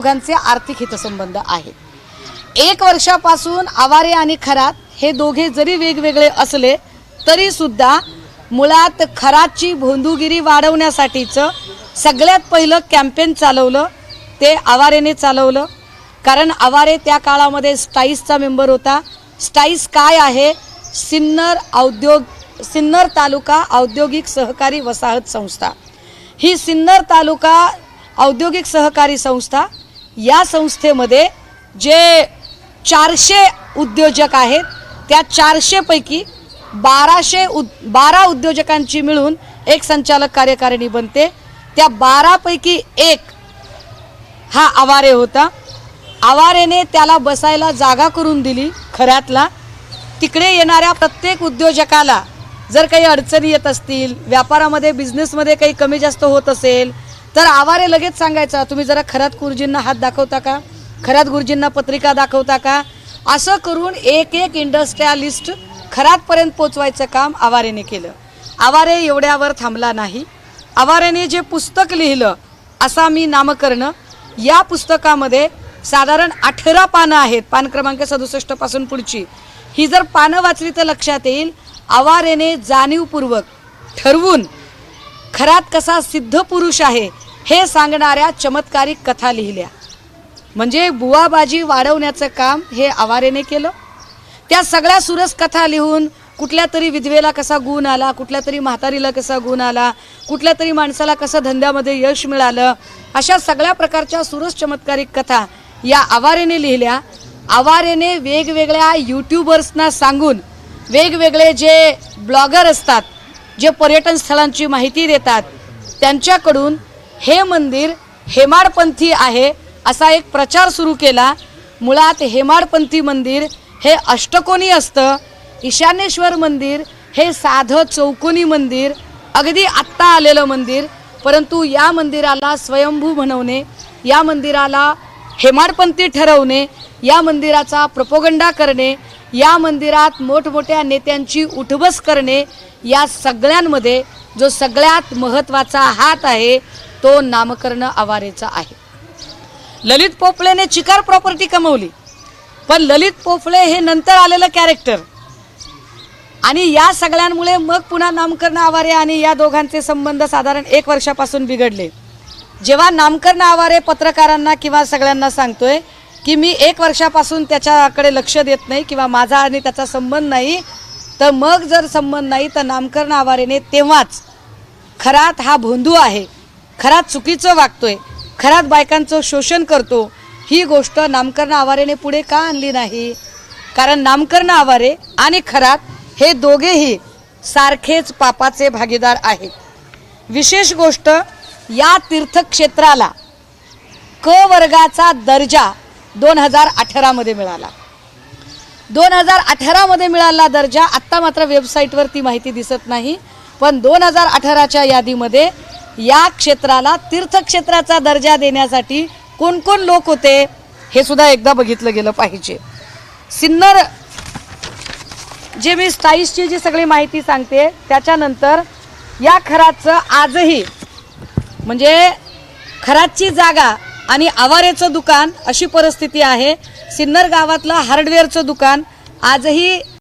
दोघांचे आर्थिक हितसंबंध आहेत। 1 वर्षापासून आवारे आणि खरात हे दोघे जरी वेगवेगळे असले तरी सुद्धा मुळात खरातची भोंदूगिरी वाढवण्यासाठीचं सगळ्यात पहिलं कॅम्पेन चालवलं ते आवारेने चालवलं। कारण आवारे त्या काळामध्ये स्टाईसचा मेंबर होता। स्टाईस काय आहे? सिन्नर तालुका औद्योगिक सहकारी वसाहत संस्था। ही सिन्नर तालुका औद्योगिक सहकारी संस्था, या संस्थेमध्ये जे 400 उद्योजक आहेत त्या 400 पैकी 12 उद्योजकांची मिळून एक संचालक कार्यकारिणी बनते। त्या 12 पैकी एक हा आवारे होता। आवारेने त्याला बसायला जागा करून दिली खऱ्यातला। तिकडे येणाऱ्या प्रत्येक उद्योजकाला जर काही अडचणी येत असतील, व्यापारामध्ये बिझनेसमध्ये काही कमी जास्त होत असेल तर आवारे लगेच सांगायचा, तुम्ही जरा खरात गुरुजींना हात दाखवता का, खरात गुरुजींना पत्रिका दाखवता का। असं करून एक एक इंडस्ट्रियलिस्ट खरातपर्यंत पोचवायचं काम आवारेने केलं। आवारे एवढ्यावर थांबला नाही। आवारेने जे पुस्तक लिहिलं असा मी नामकरण, या पुस्तकामध्ये साधारण 18 पानं आहेत, पान क्रमांक 67 पासून पुढची। ही जर पानं वाचली तर लक्षात येईल आवारेने जाणीवपूर्वक ठरवून खरात कसा सिद्ध पुरुष आहे हे सांगणाऱ्या चमत्कारिक कथा लिहिल्या। म्हणजे बुवाबाजी वाढवण्याचं काम हे आवारेने केलं। त्या सगळ्या सुरस कथा लिहून कुठल्या तरी विधवेला कसा गुण आला, कुठल्या तरी म्हातारीला कसा गुण आला, कुठल्या तरी माणसाला कसं धंद्यामध्ये यश मिळालं, अशा सगळ्या प्रकारच्या सुरस चमत्कारिक कथा या आवारेने लिहिल्या। आवारेने वेगवेगळ्या यूट्यूबर्सना सांगून, वेगवेगळे जे ब्लॉगर असतात जे पर्यटन स्थळांची माहिती देतात त्यांच्याकडून हे मंदिर हेमाडपंथी आहे असा एक प्रचार सुरू केला। मुळात हेमाडपंथी मंदिर हे अष्टकोनी असतं, ईशान्येश्वर मंदिर हे साधं चौकोनी मंदिर, अगदी आत्ता आलेलं मंदिर। परंतु या मंदिराला स्वयंभू बनवणे, या मंदिराला हेमाडपंथी ठरवणे, या मंदिराचा प्रोपोगंडा करणे, या मंदिरात मोठमोठ्या नेत्यांची उठबस करणे, या सगळ्यांमध्ये जो सगळ्यात महत्त्वाचा हात आहे तो नामकर्ण आवारेचा आहे। ललित पोफळेने चिकार प्रॉपर्टी कमवली, पण ललित पोफळे हे नंतर आलेलं कॅरेक्टर, आणि या सगळ्यांमुळे मग पुन्हा नामकर्ण आवारे आणि या दोघांचे संबंध साधारण 1 वर्षापासून बिघडले। जेव्हा नामकर्ण आवारे पत्रकारांना किंवा सगळ्यांना सांगतोय की मी 1 वर्षापासून त्याच्याकडे लक्ष देत नाही किंवा माझा आणि त्याचा संबंध नाही, तर मग जर संबंध नाही तर नामकर्ण आवारेने तेव्हाच खरात हा भोंदू आहे, खरात चुकीचं वागतोय, खरात बायकांचं शोषण करतो, ही गोष्ट नामकर्ण आवारेने पुढे का आणली नाही? कारण नामकर्ण आवारे आणि खरात हे दोघेही सारखेच पापाचे भागीदार आहेत। विशेष गोष्ट, या तीर्थक्षेत्राला क वर्गाचा दर्जा 2018 मध्ये मिळाला। 2018 मध्ये मिळाला दर्जा। आत्ता मात्र वेबसाईटवरती माहिती दिसत नाही, पण 2018च्या यादीमध्ये या क्षेत्राला तीर्थक्षेत्राचा दर्जा देण्यासाठी कोण कोण लोक होते हे सुद्धा एकदा बघितलं गेलं पाहिजे। सिन्नर, जे मी स्टाईसची जी सगळी माहिती सांगते त्याच्यानंतर या खरातचं आजही, म्हणजे खरातची जागा आणि आवारेचं दुकान अशी परिस्थिती आहे। सिन्नर गावातलं हार्डवेअरचं दुकान आजही